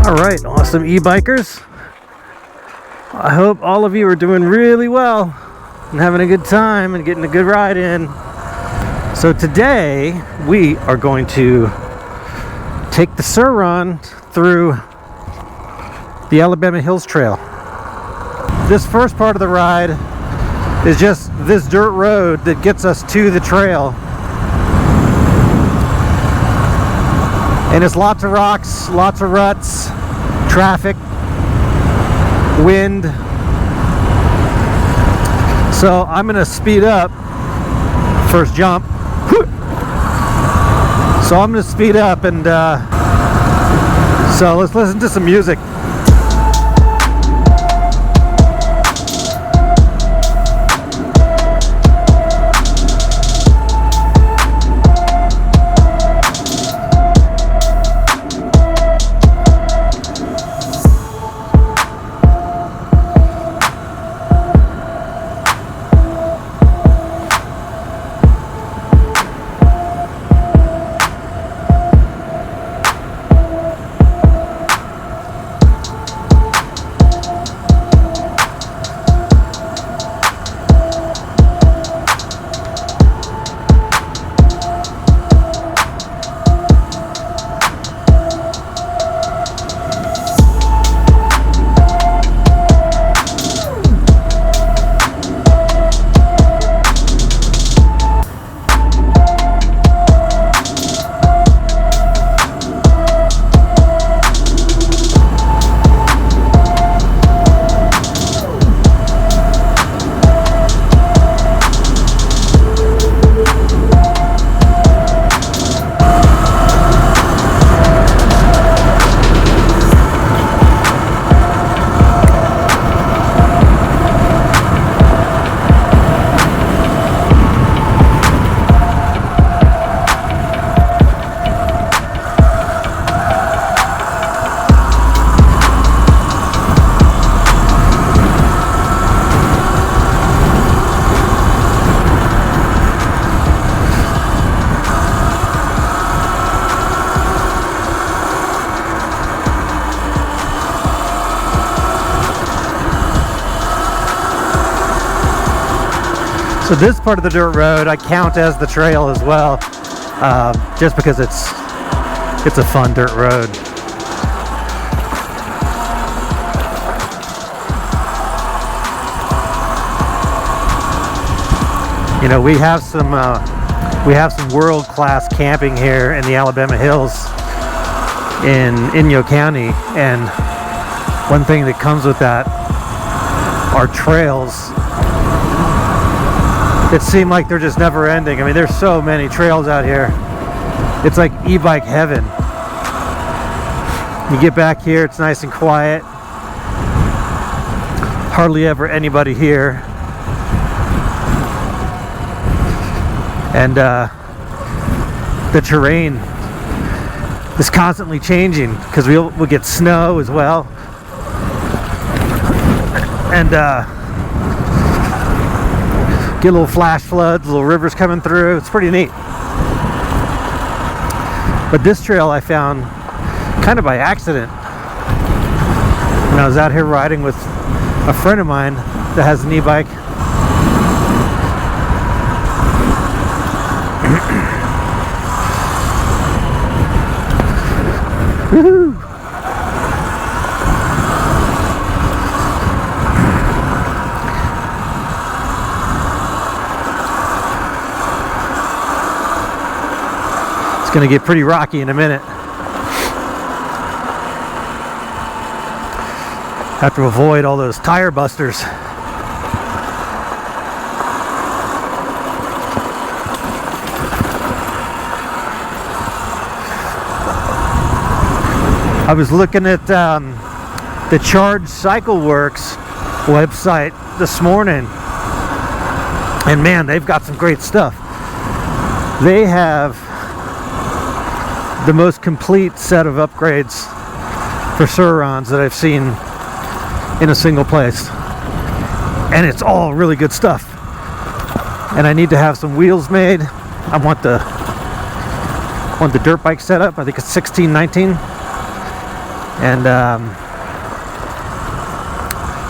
Alright, awesome e-bikers. I hope all of you are doing really well and having a good time and getting a good ride in. So today we are going to take the Surron through the Alabama Hills Trail. This first part of the ride is just this dirt road that gets us to the trail. And it's lots of rocks, lots of ruts, traffic, wind. So I'm gonna speed up. First jump. So I'm gonna speed up and so let's listen to some music. So this part of the dirt road I count as the trail as well, just because it's a fun dirt road. You know, we have some world-class camping here in the Alabama Hills in Inyo County, and one thing that comes with that are trails. It seemed like they're just never ending. I mean, there's so many trails out here. It's like e-bike heaven. You get back here, it's nice and quiet. Hardly ever anybody here. And the terrain is constantly changing because we'll get snow as well. And get little flash floods, little rivers coming through. It's pretty neat. But this trail I found kind of by accident when I was out here riding with a friend of mine that has an e-bike. Woohoo! It's going to get pretty rocky in a minute. Have to avoid all those tire busters. I was looking at the Charge Cycle Works website this morning, and man, they've got some great stuff. They have the most complete set of upgrades for Surrons that I've seen in a single place, and it's all really good stuff. And I need to have some wheels made. I want the dirt bike setup. I think it's 1619. and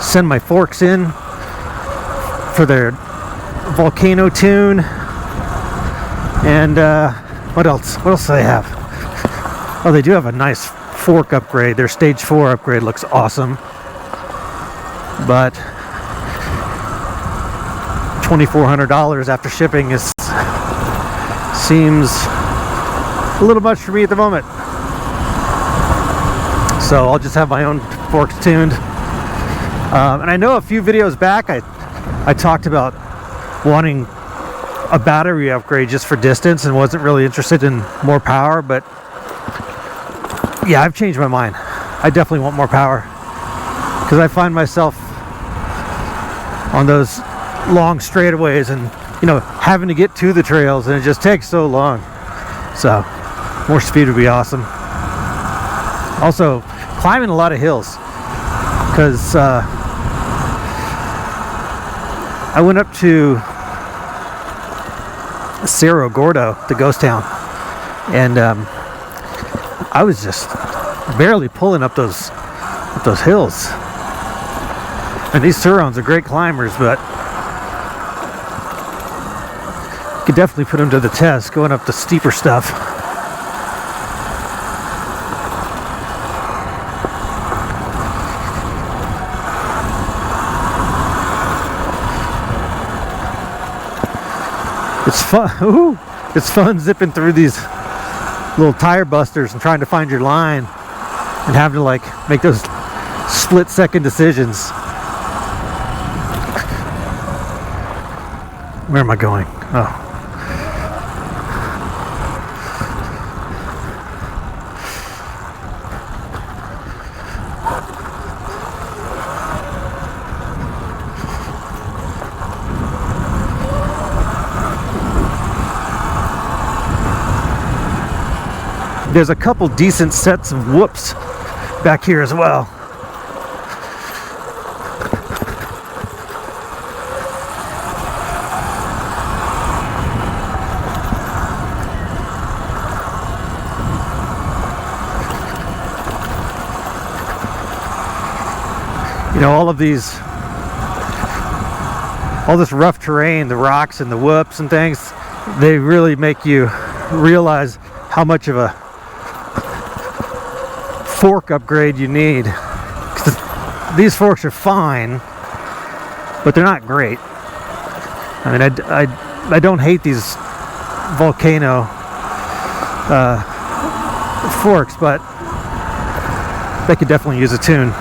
send my forks in for their volcano tune. And what else do they have? Oh, they do have a nice fork upgrade. Their stage 4 upgrade looks awesome, but $2,400 after shipping seems a little much for me at the moment. So I'll just have my own forks tuned. And I know a few videos back I talked about wanting a battery upgrade just for distance and wasn't really interested in more power, but yeah, I've changed my mind. I definitely want more power, because I find myself on those long straightaways and, you know, having to get to the trails, and it just takes so long. So more speed would be awesome. Also, climbing a lot of hills, because I went up to Cerro Gordo, the ghost town, and I was just barely pulling up those hills. And these Surrons are great climbers, but you could definitely put them to the test going up the steeper stuff. It's fun. Ooh, it's fun zipping through these little tire busters and trying to find your line and having to like make those split-second decisions. Where am I going? Oh. There's a couple decent sets of whoops back here as well. You know, all this rough terrain, the rocks and the whoops and things, they really make you realize how much of a fork upgrade you need. These forks are fine, but they're not great. I mean, I don't hate these volcano forks, but they could definitely use a tune.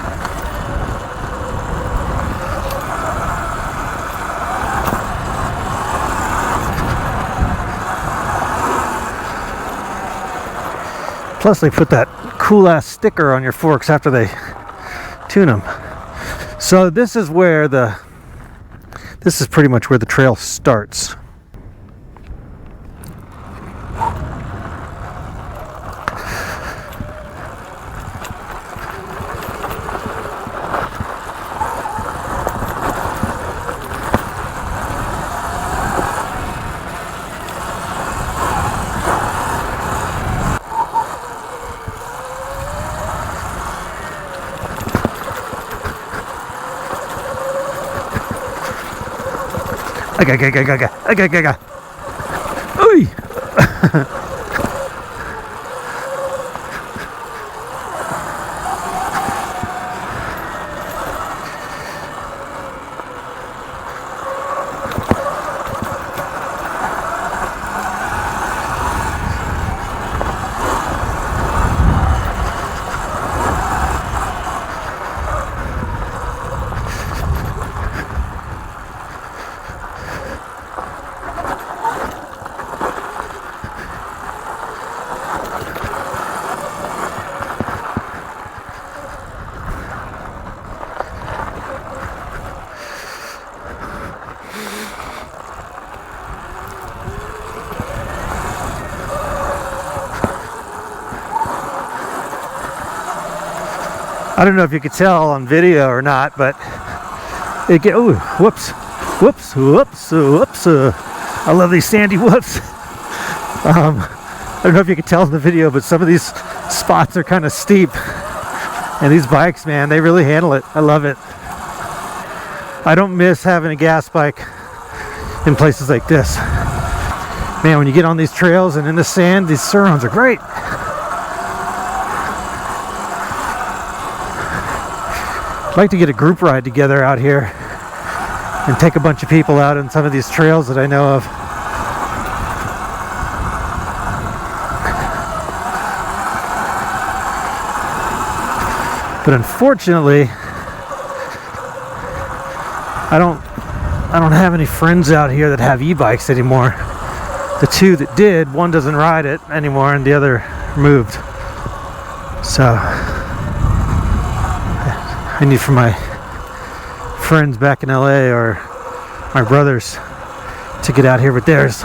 Plus, they put that cool ass sticker on your forks after they tune them. So this is pretty much where the trail starts. Oy! I don't know if you could tell on video or not, but it get whoops. I love these sandy whoops. I don't know if you could tell in the video, but some of these spots are kind of steep. And these bikes, man, they really handle it. I love it. I don't miss having a gas bike in places like this. Man, when you get on these trails and in the sand, these Surrons are great. I'd like to get a group ride together out here and take a bunch of people out on some of these trails that I know of. But unfortunately, I don't have any friends out here that have e-bikes anymore. The two that did, one doesn't ride it anymore and the other moved. So I need for my friends back in LA or my brothers to get out here with theirs.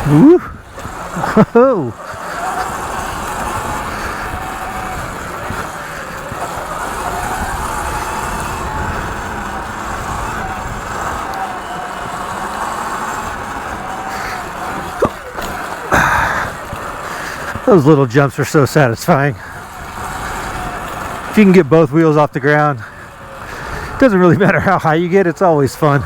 Woo! Whoa! Those little jumps are so satisfying. If you can get both wheels off the ground, it doesn't really matter how high you get, it's always fun.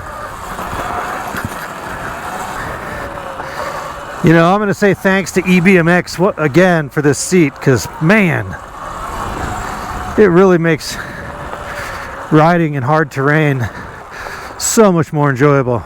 You know, I'm going to say thanks to EBMX again for this seat, because man, it really makes riding in hard terrain so much more enjoyable.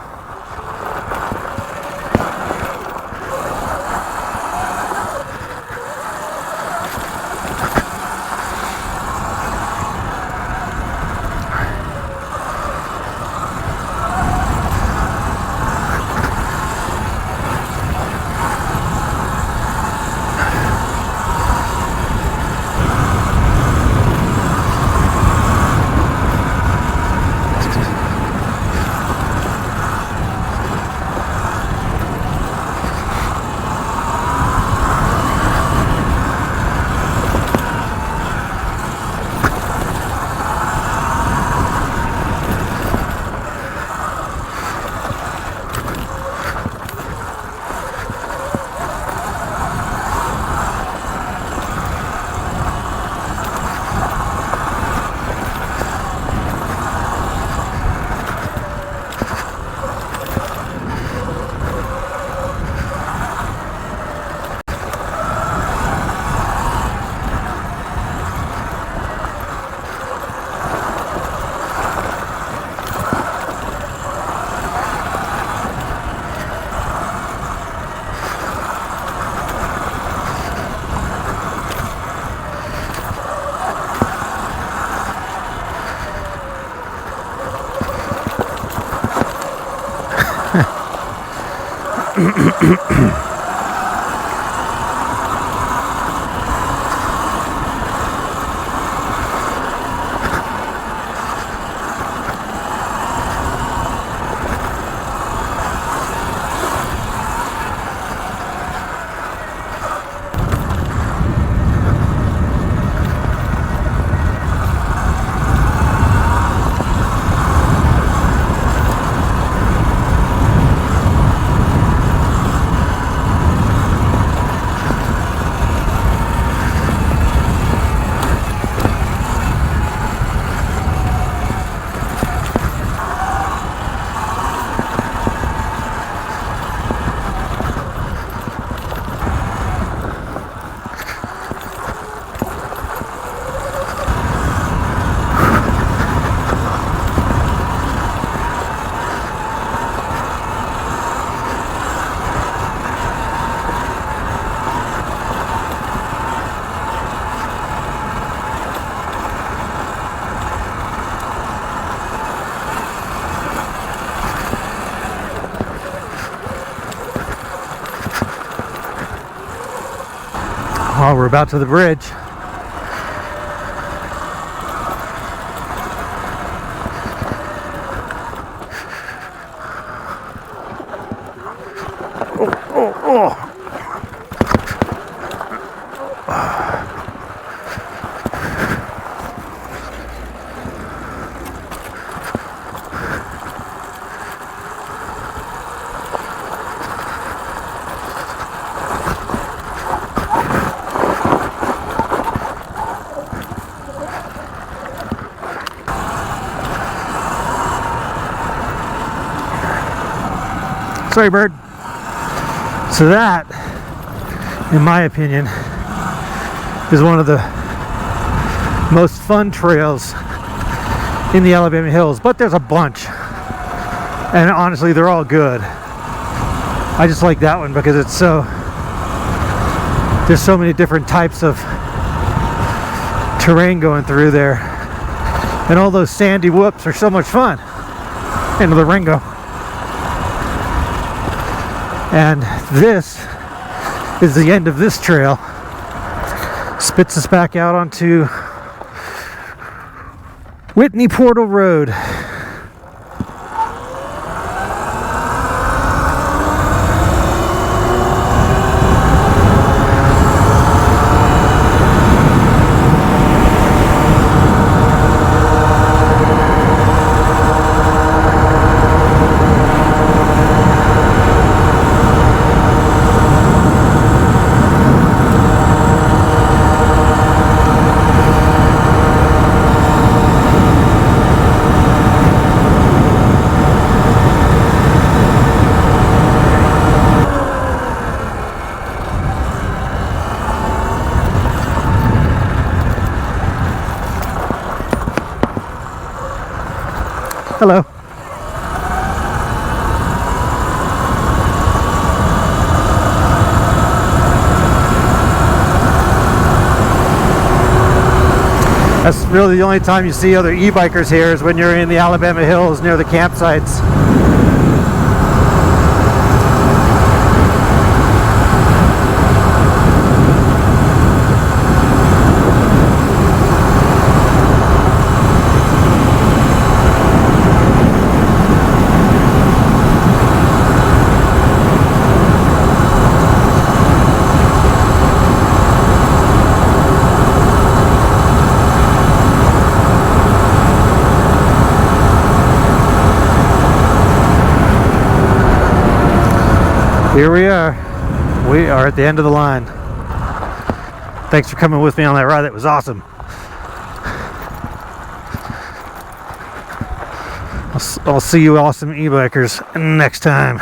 Oh, we're about to the bridge. Sorry, bird. So that, in my opinion, is one of the most fun trails in the Alabama Hills, but there's a bunch, and honestly they're all good. I just like that one because it's there's so many different types of terrain going through there, and all those sandy whoops are so much fun. Into the Ringo. And this is the end of this trail. Spits us back out onto Whitney Portal Road. Hello. That's really the only time you see other e-bikers here is when you're in the Alabama Hills near the campsites. Here we are. We are at the end of the line. Thanks for coming with me on that ride. That was awesome. I'll see you awesome e-bikers next time.